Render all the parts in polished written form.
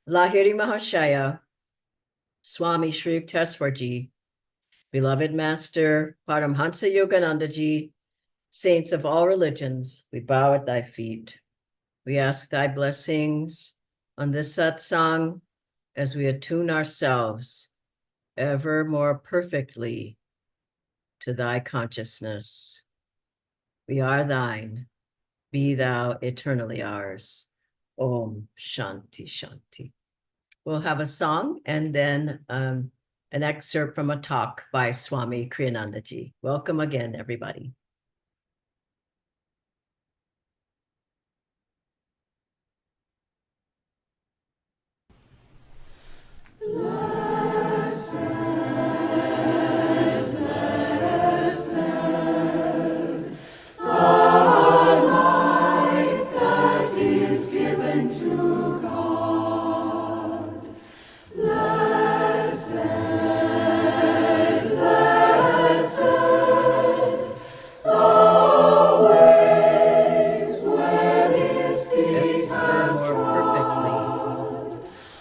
Lahiri Mahashaya, Swami Shri Yukteswarji, beloved Master Paramhansa Yoganandaji, saints of all religions, we bow at thy feet. We ask thy blessings on this satsang as we attune ourselves ever more perfectly to thy consciousness. We are thine, be thou eternally ours. Om Shanti Shanti. We'll have a song and then an excerpt from a talk by Swami Kriyanandaji. Welcome again, everybody.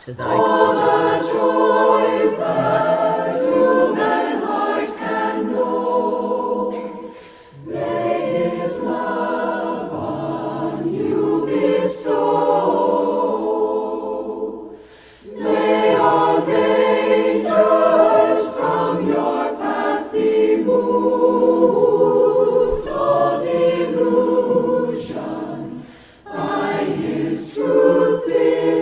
To thy consciousness. That human heart can know. May his love on you bestow. May all dangers from your path be moved. All delusion by his truth is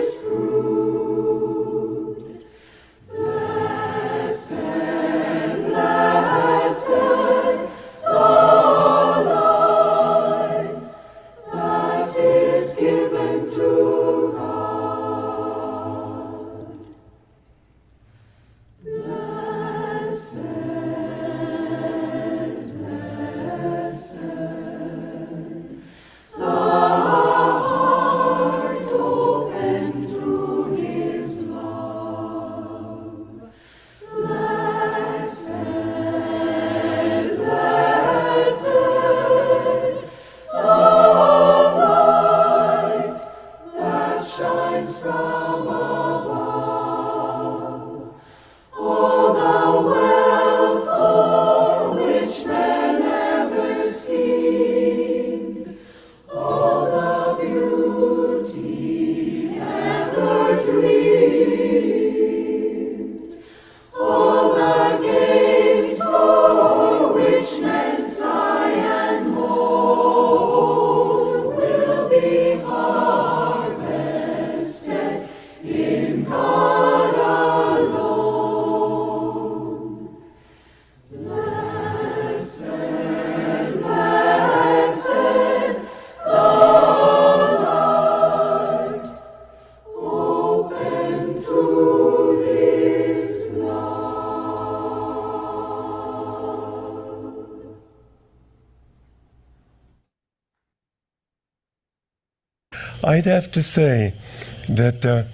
I'd have to say that,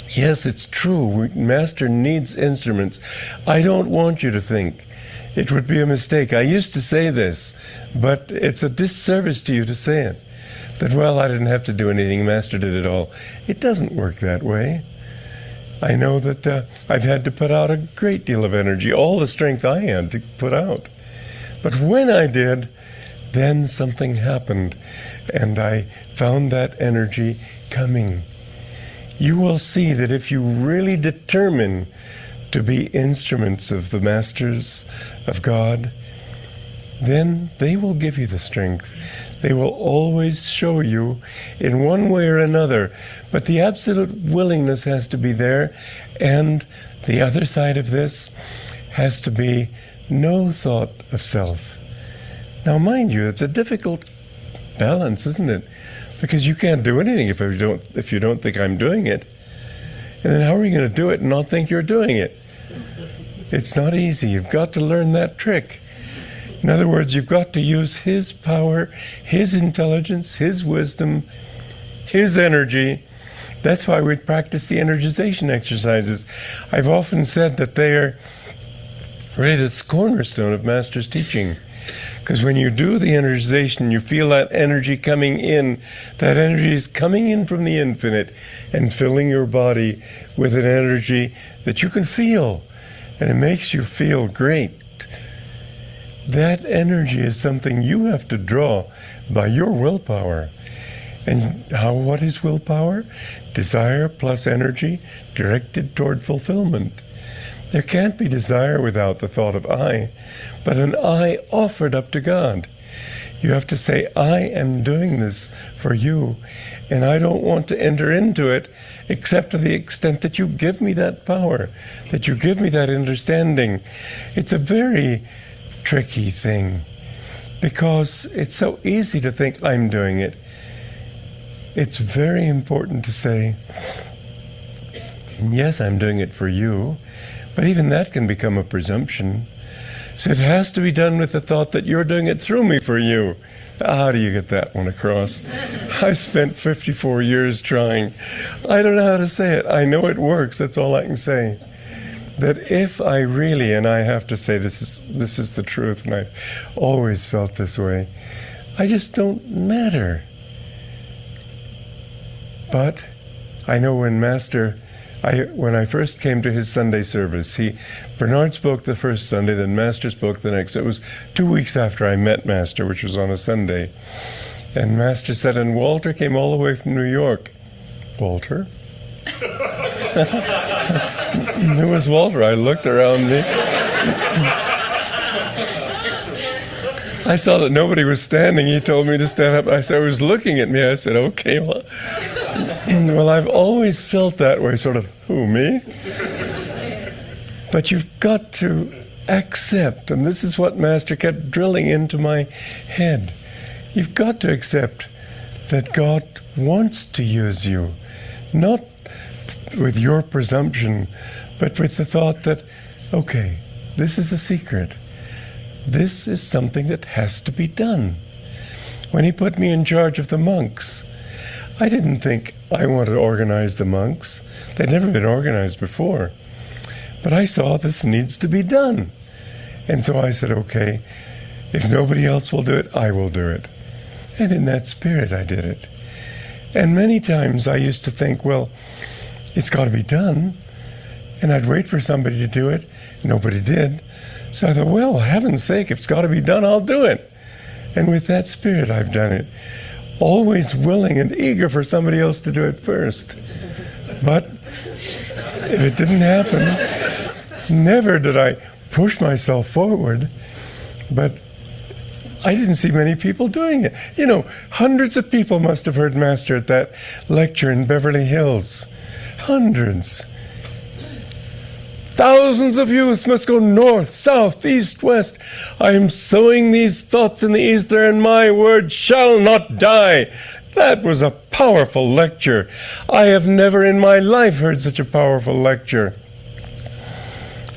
yes, it's true. Master needs instruments. I don't want you to think it would be a mistake. I used to say this, but it's a disservice to you to say it. That, well, I didn't have to do anything. Master did it all. It doesn't work that way. I know that I've had to put out a great deal of energy, all the strength I had to put out. But when I did, then something happened, and I found that energy coming. You will see that if you really determine to be instruments of the Masters of God, then they will give you the strength. They will always show you in one way or another, but the absolute willingness has to be there, and the other side of this has to be no thought of self. Now, mind you, it's a difficult balance, isn't it? Because you can't do anything if you don't think I'm doing it. And then how are you going to do it and not think you're doing it? It's not easy. You've got to learn that trick. In other words, you've got to use his power, his intelligence, his wisdom, his energy. That's why we practice the energization exercises. I've often said that they are really the cornerstone of Master's teaching. Because when you do the energization, you feel that energy coming in. That energy is coming in from the infinite and filling your body with an energy that you can feel. And it makes you feel great. That energy is something you have to draw by your willpower. And what is willpower? Desire plus energy directed toward fulfillment. There can't be desire without the thought of I, but an I offered up to God. You have to say, I am doing this for you, and I don't want to enter into it except to the extent that you give me that power, that you give me that understanding. It's a very tricky thing, because it's so easy to think I'm doing it. It's very important to say, yes, I'm doing it for you, but even that can become a presumption. So it has to be done with the thought that you're doing it through me for you. How do you get that one across? I spent 54 years trying. I don't know how to say it. I know it works. That's all I can say. That if I really, and I have to say this is the truth, and I've always felt this way, I just don't matter. But I know when when I first came to his Sunday service, Bernard spoke the first Sunday, then Master spoke the next. It was 2 weeks after I met Master, which was on a Sunday. And Master said, and Walter came all the way from New York. Walter? Who was Walter? I looked around me. I saw that nobody was standing. He told me to stand up. I was looking at me. I said, okay, well, I've always felt that way, sort of, who, me? But you've got to accept, and this is what Master kept drilling into my head. You've got to accept that God wants to use you, not with your presumption, but with the thought that, okay, this is a secret. This is something that has to be done. When he put me in charge of the monks, I didn't think I want to organize the monks. They'd never been organized before. But I saw this needs to be done. And so I said, okay, if nobody else will do it, I will do it. And in that spirit, I did it. And many times I used to think, well, it's got to be done. And I'd wait for somebody to do it. Nobody did. So I thought, well, heaven's sake, if it's got to be done, I'll do it. And with that spirit, I've done it. Always willing and eager for somebody else to do it first. But if it didn't happen, never did I push myself forward. But I didn't see many people doing it. You know, hundreds of people must have heard Master at that lecture in Beverly Hills. Hundreds. Thousands of youth must go north, south, east, west. I am sowing these thoughts in the ether, and my word shall not die. That was a powerful lecture. I have never in my life heard such a powerful lecture.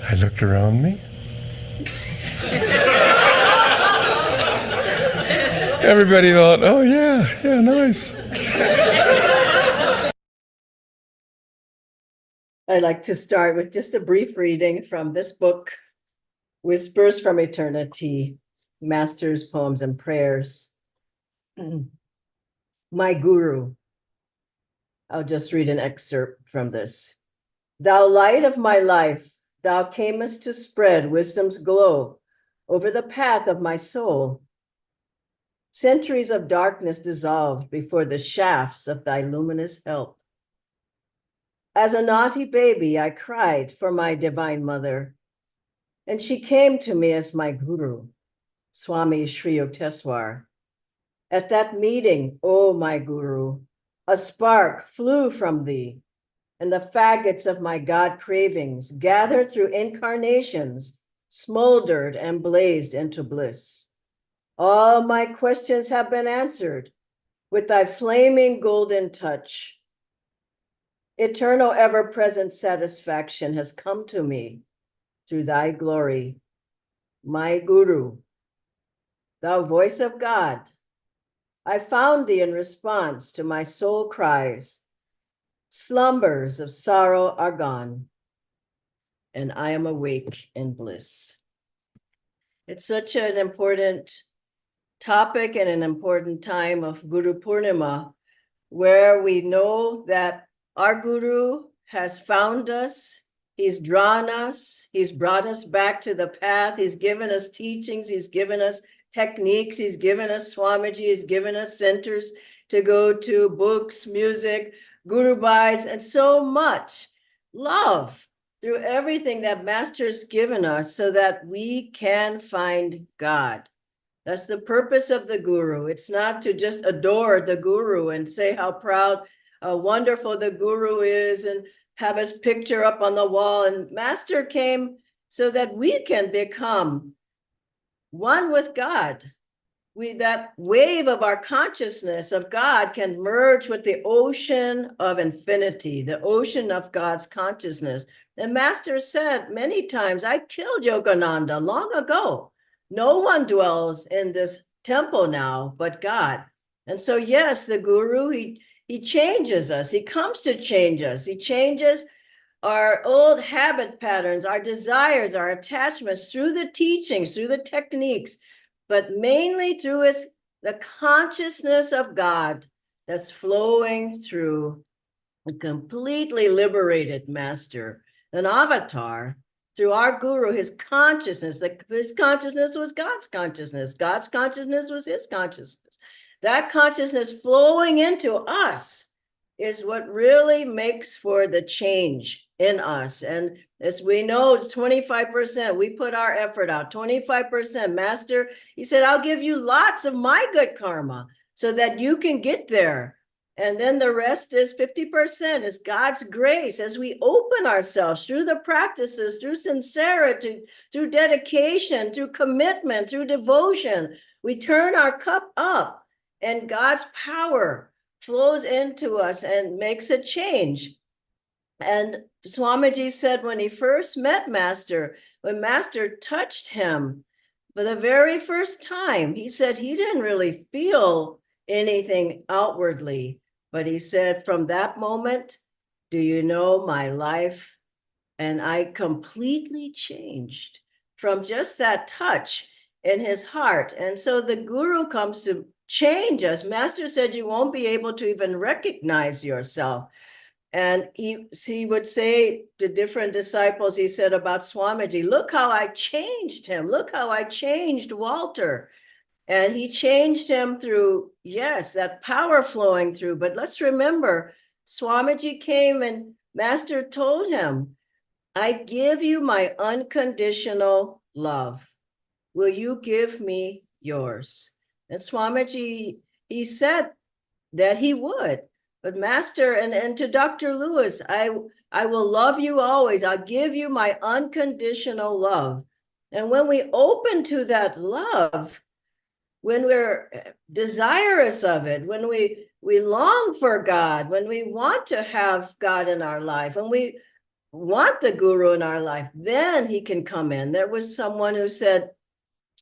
I looked around me. Everybody thought, oh yeah, nice. I'd like to start with just a brief reading from this book, Whispers from Eternity, Master's Poems and Prayers. My Guru. I'll just read an excerpt from this. Thou light of my life, thou camest to spread wisdom's glow over the path of my soul. Centuries of darkness dissolved before the shafts of thy luminous help. As a naughty baby, I cried for my divine mother, and she came to me as my guru, Swami Sri Yukteswar. At that meeting, O my guru, a spark flew from thee, and the faggots of my God cravings, gathered through incarnations, smoldered and blazed into bliss. All my questions have been answered with thy flaming golden touch. Eternal, ever-present satisfaction has come to me through thy glory, my Guru. Thou voice of God, I found thee in response to my soul cries. Slumbers of sorrow are gone, and I am awake in bliss. It's such an important topic and an important time of Guru Purnima, where we know that our Guru has found us, he's drawn us, he's brought us back to the path, he's given us teachings, he's given us techniques, he's given us Swamiji, he's given us centers to go to, books, music, Guru Bhais, and so much love through everything that Master's given us so that we can find God. That's the purpose of the Guru. It's not to just adore the Guru and say how proud, wonderful the Guru is and have his picture up on the wall. And Master came so that we can become one with God. That wave of our consciousness of God can merge with the ocean of infinity, the ocean of God's consciousness. And Master said many times, I killed Yogananda long ago. No one dwells in this temple now but God. And so, yes, the Guru, he changes us. He comes to change us. He changes our old habit patterns, our desires, our attachments through the teachings, through the techniques, but mainly through the consciousness of God that's flowing through a completely liberated master, an avatar, through our Guru, his consciousness. His consciousness was God's consciousness. God's consciousness was his consciousness. That consciousness flowing into us is what really makes for the change in us. And as we know, it's 25%. We put our effort out, 25%. Master, he said, I'll give you lots of my good karma so that you can get there. And then the rest is 50% is God's grace as we open ourselves through the practices, through sincerity, through dedication, through commitment, through devotion. We turn our cup up and God's power flows into us and makes a change. And Swamiji said when he first met Master, when Master touched him for the very first time, he said he didn't really feel anything outwardly, but he said, from that moment, do you know my life? And I completely changed from just that touch in his heart. And so the Guru comes to change us. Master said you won't be able to even recognize yourself. And he would say to different disciples, he said about Swamiji, look how I changed him. Look how I changed Walter. And he changed him through, yes, that power flowing through. But let's remember, Swamiji came and Master told him, I give you my unconditional love. Will you give me yours? And Swamiji, he said that he would. But Master, and to Dr. Lewis, I will love you always. I'll give you my unconditional love. And when we open to that love, when we're desirous of it, when we long for God, when we want to have God in our life, when we want the Guru in our life, then he can come in. There was someone who said,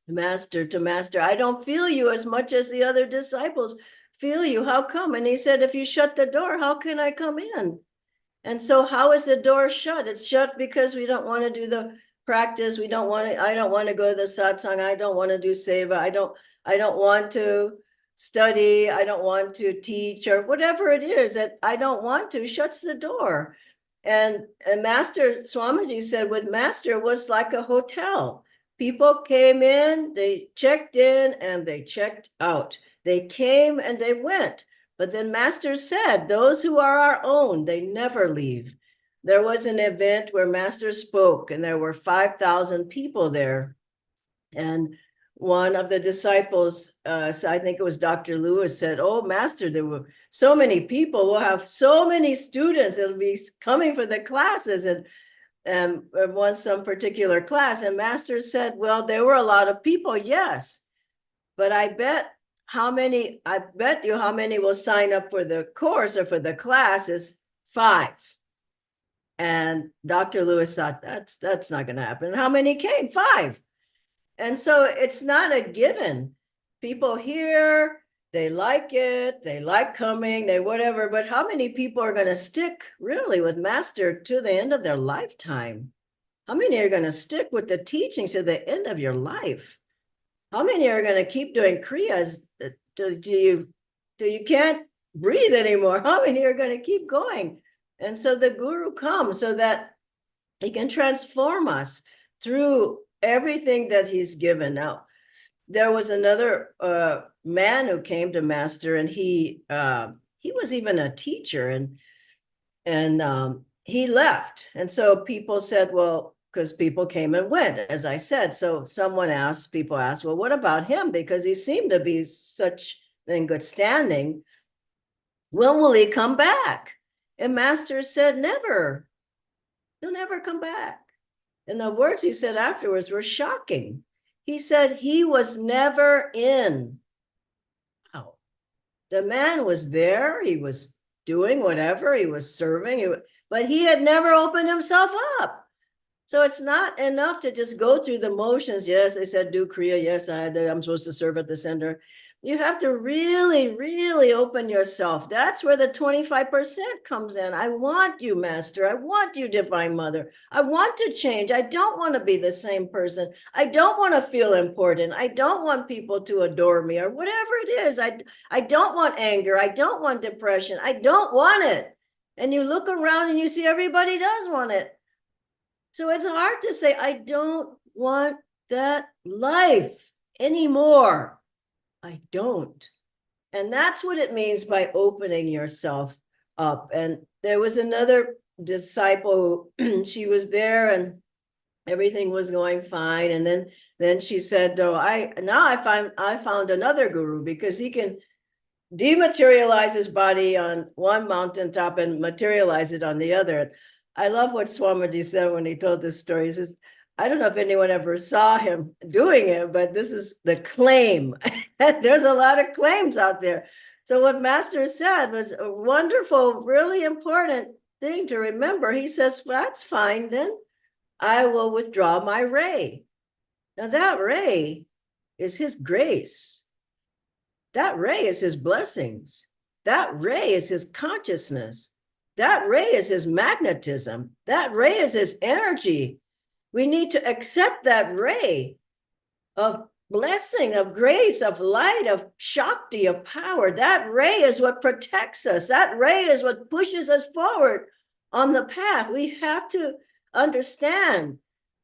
Master to Master, I don't feel you as much as the other disciples feel you. How come? And he said, if you shut the door, how can I come in? And so how is the door shut? It's shut because we don't want to do the practice. I don't want to go to the satsang. I don't want to do seva. I don't want to study. I don't want to teach or whatever it is that I don't want to, shuts the door. And Master Swamiji said with Master it was like a hotel. People came in, they checked in and they checked out. They came and they went. But then Master said, those who are our own, they never leave. There was an event where Master spoke and there were 5,000 people there. And one of the disciples, I think it was Dr. Lewis, said, oh, Master, there were so many people. We'll have so many students. It'll be coming for the classes and want some particular class. And Master said, well, there were a lot of people, yes. But I bet you how many will sign up for the course or for the class is 5. And Dr. Lewis thought that's not going to happen. How many came? 5. And so it's not a given. People hear, they like it, they like coming, they whatever, but how many people are going to stick really with Master to the end of their lifetime? How many are going to stick with the teachings to the end of your life? how many are going to keep doing kriyas? Do you can't breathe anymore? How many are going to keep going? And so the guru comes so that he can transform us through everything that he's given. Now, there was another man who came to Master, and he was even a teacher, and he left. And so people said, well, because people came and went, as I said. So people asked, well, what about him? Because he seemed to be such in good standing. When will he come back? And Master said, never. He'll never come back. And the words he said afterwards were shocking. He said he was never in. Wow. The man was there. He was doing whatever. He was serving. But he had never opened himself up. So it's not enough to just go through the motions. Yes, I said do Kriya. Yes, I'm supposed to serve at the center. You have to really, really open yourself. That's where the 25% comes in. I want you, Master. I want you, Divine Mother. I want to change. I don't want to be the same person. I don't want to feel important. I don't want people to adore me or whatever it is. I don't want anger. I don't want depression. I don't want it. And you look around and you see everybody does want it. So it's hard to say, I don't want that life anymore. I don't. And that's what it means by opening yourself up. And there was another disciple, she was there and everything was going fine. And then she said, oh, I found another guru, because he can dematerialize his body on one mountaintop and materialize it on the other. I love what Swamiji said when he told this story. He says, I don't know if anyone ever saw him doing it, but this is the claim. There's a lot of claims out there. So what Master said was a wonderful, really important thing to remember. He says, well, that's fine, then I will withdraw my ray. Now that ray is his grace. That ray is his blessings. That ray is his consciousness. That ray is his magnetism. That ray is his energy. We need to accept that ray of blessing, of grace, of light, of Shakti, of power. That ray is what protects us. That ray is what pushes us forward on the path. We have to understand.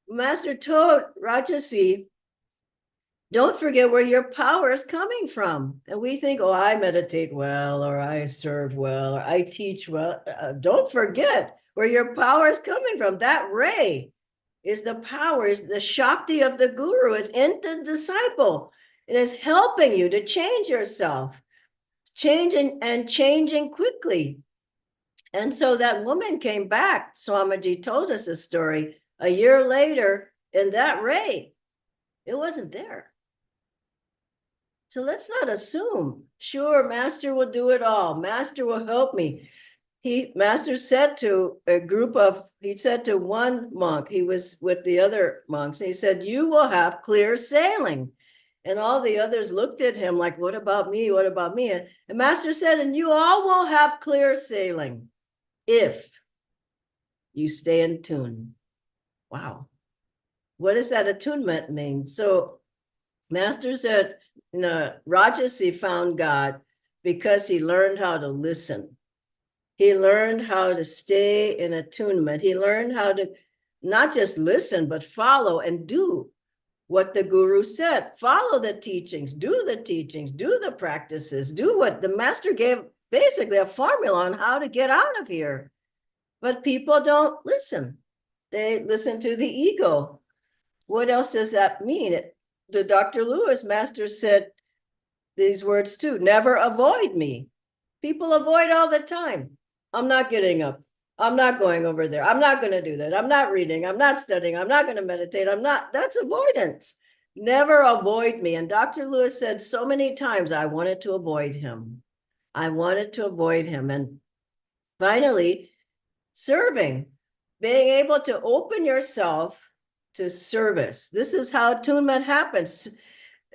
Master told Rajasi, don't forget where your power is coming from. And we think, oh, I meditate well, or I serve well, or I teach well. Don't forget where your power is coming from. That ray is the power, is the Shakti of the guru, is in the disciple. It is helping you to change yourself, changing quickly. And so that woman came back. Swamiji told us a story a year later, and that ray, it wasn't there. So let's not assume, sure, Master will do it all. Master will help me. Master said to he said to one monk, he was with the other monks, he said, you will have clear sailing. And all the others looked at him like, what about me? What about me? And Master said, and you all will have clear sailing if you stay in tune. Wow. What does that attunement mean? So Master said, Rajasi found God because he learned how to listen. He learned how to stay in attunement. He learned how to not just listen, but follow and do what the guru said. Follow the teachings, do the practices, do what the master gave, basically a formula on how to get out of here. But people don't listen. They listen to the ego. What else does that mean? The Dr. Lewis master said these words too, never avoid me. People avoid all the time. I'm not getting up. I'm not going over there. I'm not going to do that. I'm not reading. I'm not studying. I'm not going to meditate. That's avoidance. Never avoid me. And Dr. Lewis said so many times, I wanted to avoid him. I wanted to avoid him. And finally, serving, being able to open yourself to service. This is how attunement happens.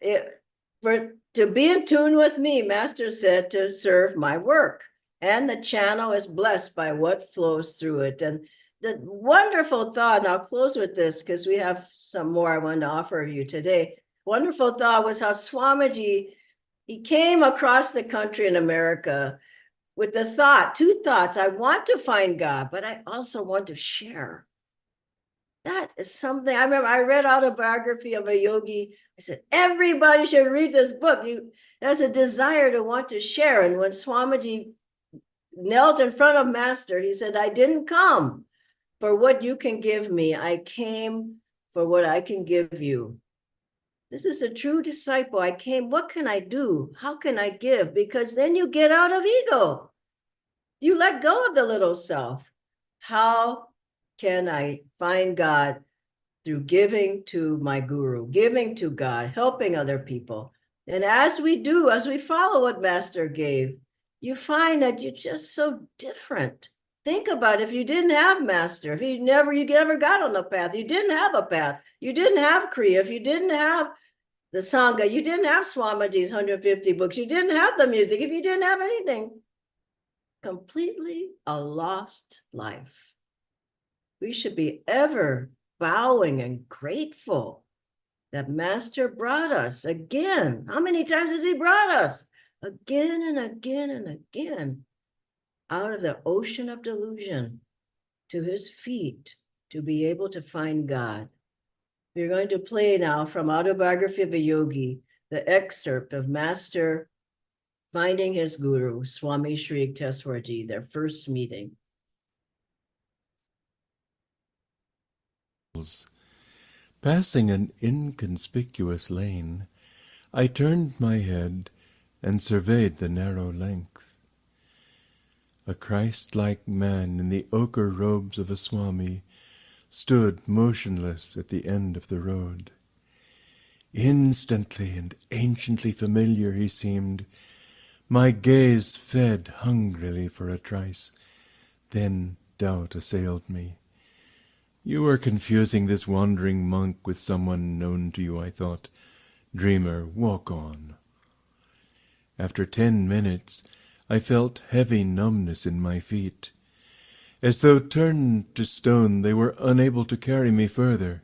To be in tune with me, Master said, to serve my work. And the channel is blessed by what flows through it. And the wonderful thought, and I'll close with this because we have some more I want to offer you today. wonderful thought was how Swamiji, he came across the country in America with the thought, two thoughts. I want to find God, but I also want to share. That is something I remember. I read autobiography of a yogi. I said, everybody should read this book. There's a desire to want to share. And when Swamiji knelt in front of Master, he said, I didn't come for what you can give me. I came for what I can give you. This is a true disciple. I came, what can I do? How can I give? Because then you get out of ego. You let go of the little self. How can I find God? Through giving to my guru, giving to God, helping other people. And as we do, as we follow what Master gave, you find that you're just so different. Think about if you didn't have Master, if you never got on the path, you didn't have a path, you didn't have Kriya, if you didn't have the Sangha, you didn't have Swamiji's 150 books, you didn't have the music, if you didn't have anything, completely a lost life. We should be ever bowing and grateful that Master brought us again. How many times has he brought us? Again and again and again out of the ocean of delusion to his feet to be able to find God. We're going to play now from Autobiography of a Yogi, the excerpt of Master finding his guru, Swami Shri Yukteswarji, their first meeting. Passing an inconspicuous lane, I turned my head and surveyed the narrow length. A Christ-like man in the ochre robes of a Swami stood motionless at the end of the road. Instantly and anciently familiar he seemed. My gaze fed hungrily for a trice. Then doubt assailed me. You are confusing this wandering monk with someone known to you, I thought. Dreamer, walk on. After 10 minutes, I felt heavy numbness in my feet. As though turned to stone, they were unable to carry me further.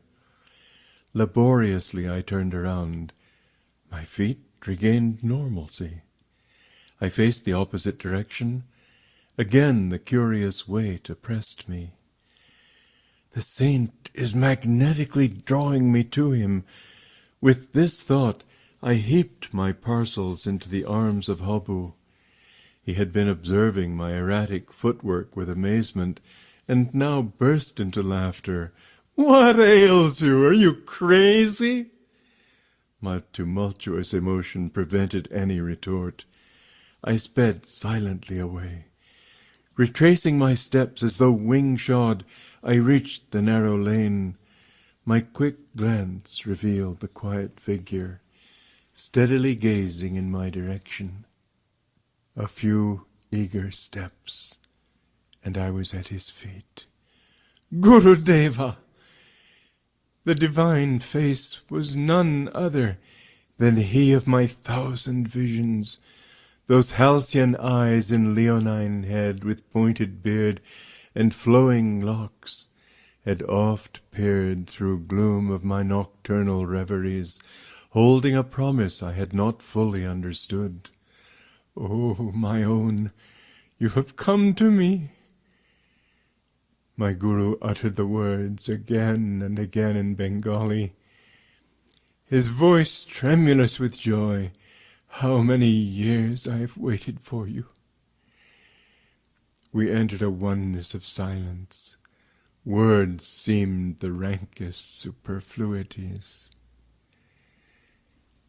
Laboriously I turned around. My feet regained normalcy. I faced the opposite direction. Again the curious weight oppressed me. The saint is magnetically drawing me to him. With this thought, I heaped my parcels into the arms of Habu. He had been observing my erratic footwork with amazement, and now burst into laughter. What ails you? Are you crazy? My tumultuous emotion prevented any retort. I sped silently away. Retracing my steps as though wing-shod, I reached the narrow lane. My quick glance revealed the quiet figure, steadily gazing in my direction. A few eager steps, and I was at his feet. Gurudeva! The divine face was none other than he of my 1,000 visions. Those halcyon eyes and leonine head with pointed beard and flowing locks had oft peered through gloom of my nocturnal reveries, holding a promise I had not fully understood. Oh, my own, you have come to me. My guru uttered the words again and again in Bengali, his voice tremulous with joy. How many years I have waited for you. We entered a oneness of silence. Words seemed the rankest superfluities.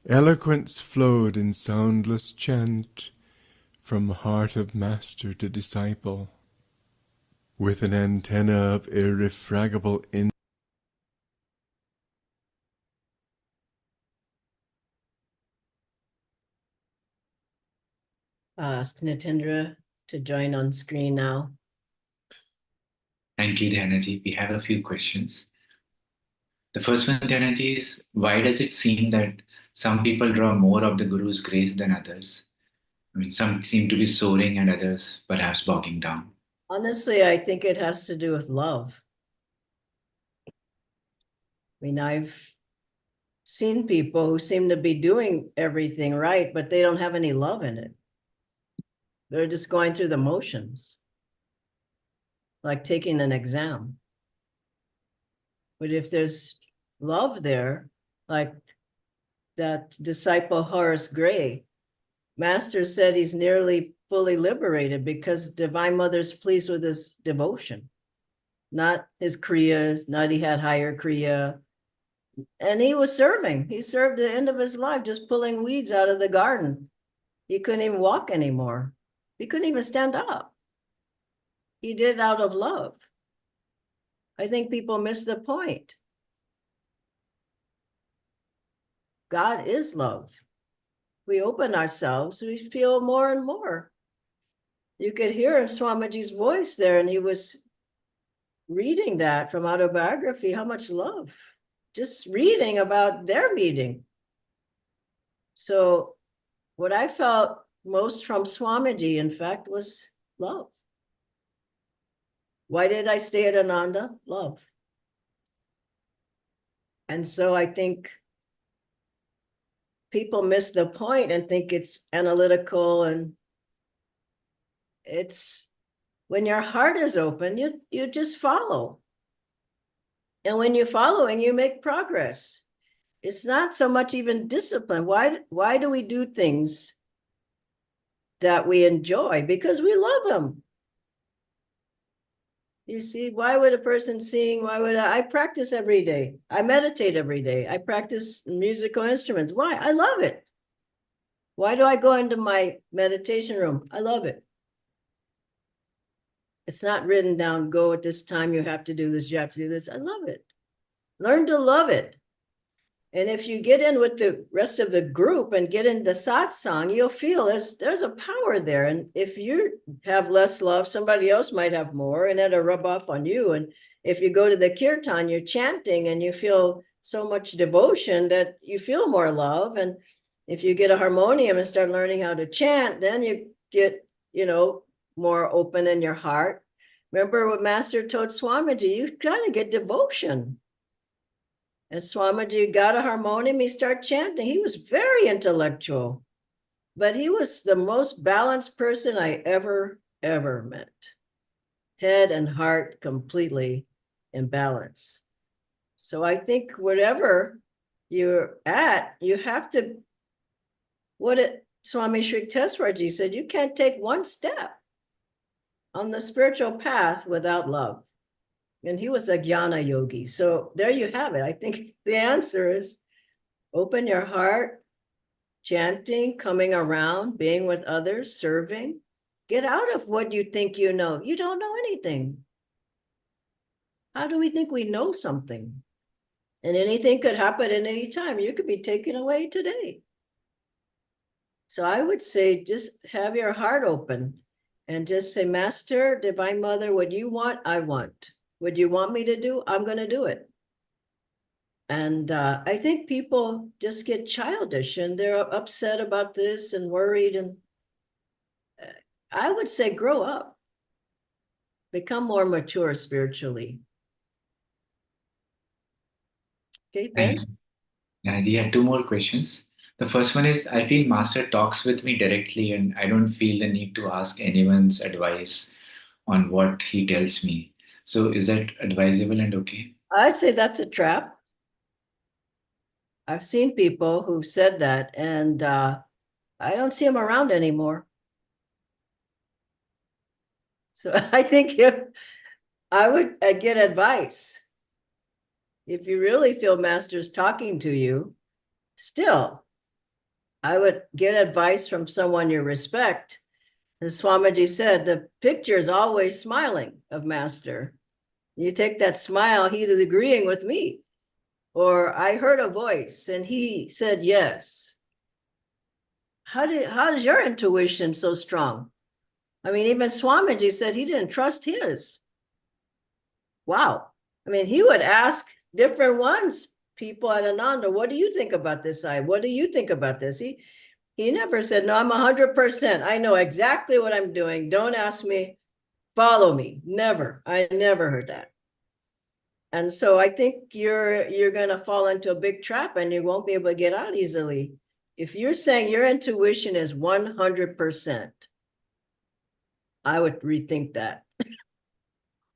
Eloquence flowed in soundless chant from heart of master to disciple, with an antenna of irrefragable Ask Nitendra to join on screen now. Thank you, Dhyanaji. We have a few questions. The first one, Dhyanaji, is why does it seem that some people draw more of the Guru's grace than others? I mean, some seem to be soaring and others perhaps bogging down. Honestly, I think it has to do with love. I mean, I've seen people who seem to be doing everything right, but they don't have any love in it. They're just going through the motions, like taking an exam. But if there's love there, like that disciple Horace Gray, Master said he's nearly fully liberated because Divine Mother's pleased with his devotion, not his kriyas, not he had higher kriya. And he was serving. He served the end of his life just pulling weeds out of the garden. He couldn't even walk anymore. He couldn't even stand up. He did it out of love. I think people miss the point. God is love. We open ourselves, we feel more and more. You could hear in Swamiji's voice there, and he was reading that from autobiography, how much love, just reading about their meeting. So what I felt most from Swamiji, in fact, was love. Why did I stay at Ananda? Love. And so I think people miss the point and think it's analytical, and it's when your heart is open, you just follow. And when you follow and you make progress, it's not so much even discipline. Why do we do things that we enjoy? Because we love them. You see, why would a person sing? Why would I practice every day? I meditate every day. I practice musical instruments. Why? I love it. Why do I go into my meditation room? I love it. It's not written down, go at this time, you have to do this, you have to do this. I love it. Learn to love it. And if you get in with the rest of the group and get in the satsang, you'll feel there's a power there. And if you have less love, somebody else might have more, and it'll rub off on you. And if you go to the kirtan, you're chanting and you feel so much devotion that you feel more love. And if you get a harmonium and start learning how to chant, then you get, more open in your heart. Remember what Master told Swamiji, you got to get devotion. And Swamiji got a harmonium, he started chanting. He was very intellectual, but he was the most balanced person I ever met. Head and heart completely in balance. So I think whatever you're at, you have to, Swami Sri Teswarji said, you can't take one step on the spiritual path without love. And he was a jnana yogi. So there you have it. I think the answer is open your heart, chanting, coming around, being with others, serving. Get out of what you think you know. You don't know anything. How do we think we know something? And anything could happen at any time. You could be taken away today. So I would say just have your heart open and just say, Master, Divine Mother, what you want, I want. What you want me to do, I'm going to do it. And I think people just get childish and they're upset about this and worried. And I would say grow up, become more mature spiritually. Okay, Thank then. you. Nanaji, I had two more questions. The first one is, I feel Master talks with me directly and I don't feel the need to ask anyone's advice on what he tells me. So is that advisable and okay? I'd say that's a trap. I've seen people who've said that, and I don't see them around anymore. So I think if I would get advice, if you really feel Master's talking to you, still, I would get advice from someone you respect. As Swamiji said, the picture is always smiling of Master. You take that smile, he's agreeing with me. Or I heard a voice and he said yes. How is your intuition so strong? I mean, even Swamiji said he didn't trust his. Wow. I mean, he would ask different ones, people at Ananda, what do you think about this side? What do you think about this? He never said, no, I'm 100%. I know exactly what I'm doing. Don't ask me, follow me. Never. I never heard that. And so I think you're gonna fall into a big trap and you won't be able to get out easily. If you're saying your intuition is 100%, I would rethink that.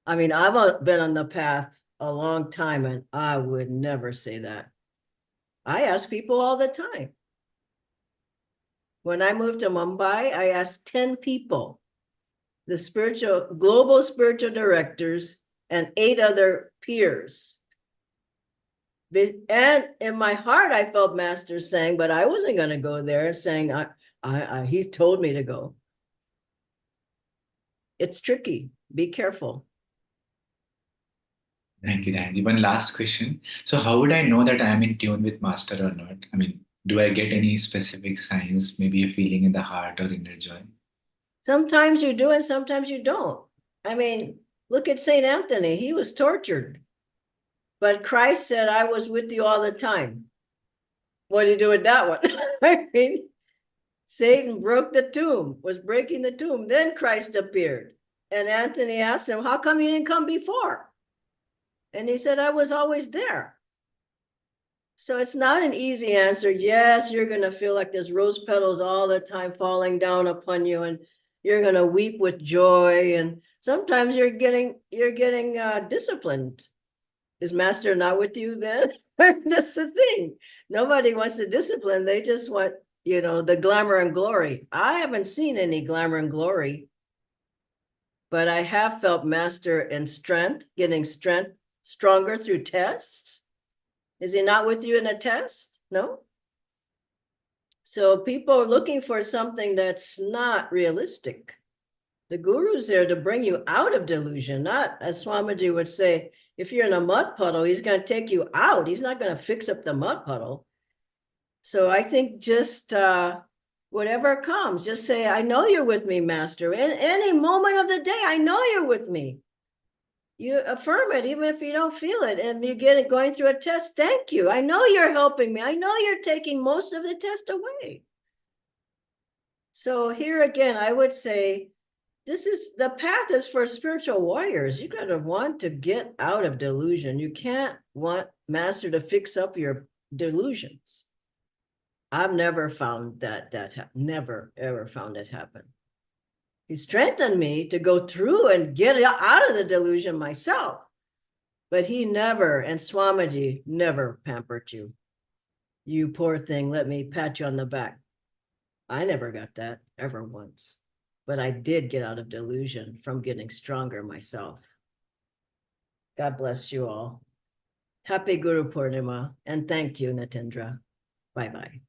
I mean, I've been on the path a long time and I would never say that. I ask people all the time. When I moved to Mumbai, I asked 10 people, the global spiritual directors and 8 other peers. And in my heart, I felt Master saying, but I wasn't going to go there, saying, he told me to go. It's tricky. Be careful. Thank you, Dhyana. One last question. So how would I know that I am in tune with Master or not? I mean, do I get any specific signs, maybe a feeling in the heart or inner joy? Sometimes you do and sometimes you don't. I mean, look at St. Anthony. He was tortured. But Christ said, I was with you all the time. What do you do with that one? I mean, Satan broke the tomb, was breaking the tomb. Then Christ appeared. And Anthony asked him, how come you didn't come before? And he said, I was always there. So it's not an easy answer. Yes, you're going to feel like there's rose petals all the time falling down upon you, and you're going to weep with joy. And sometimes you're getting disciplined. Is Master not with you then? That's the thing. Nobody wants to discipline. They just want, the glamour and glory. I haven't seen any glamour and glory, but I have felt Master in strength, getting stronger through tests. Is he not with you in a test? No? So people are looking for something that's not realistic. The guru's there to bring you out of delusion, not, as Swamiji would say, if you're in a mud puddle, he's going to take you out. He's not going to fix up the mud puddle. So I think just whatever comes, just say, I know you're with me, Master. In any moment of the day, I know you're with me. You affirm it, even if you don't feel it, and you get it going through a test. Thank you. I know you're helping me. I know you're taking most of the test away. So here again, I would say, the path is for spiritual warriors. You got to want to get out of delusion. You can't want Master to fix up your delusions. I've never found never, ever found it happen. He strengthened me to go through and get out of the delusion myself. But he never, and Swamiji never pampered you. You poor thing, let me pat you on the back. I never got that ever once. But I did get out of delusion from getting stronger myself. God bless you all. Happy Guru Purnima, and thank you, Natendra. Bye-bye.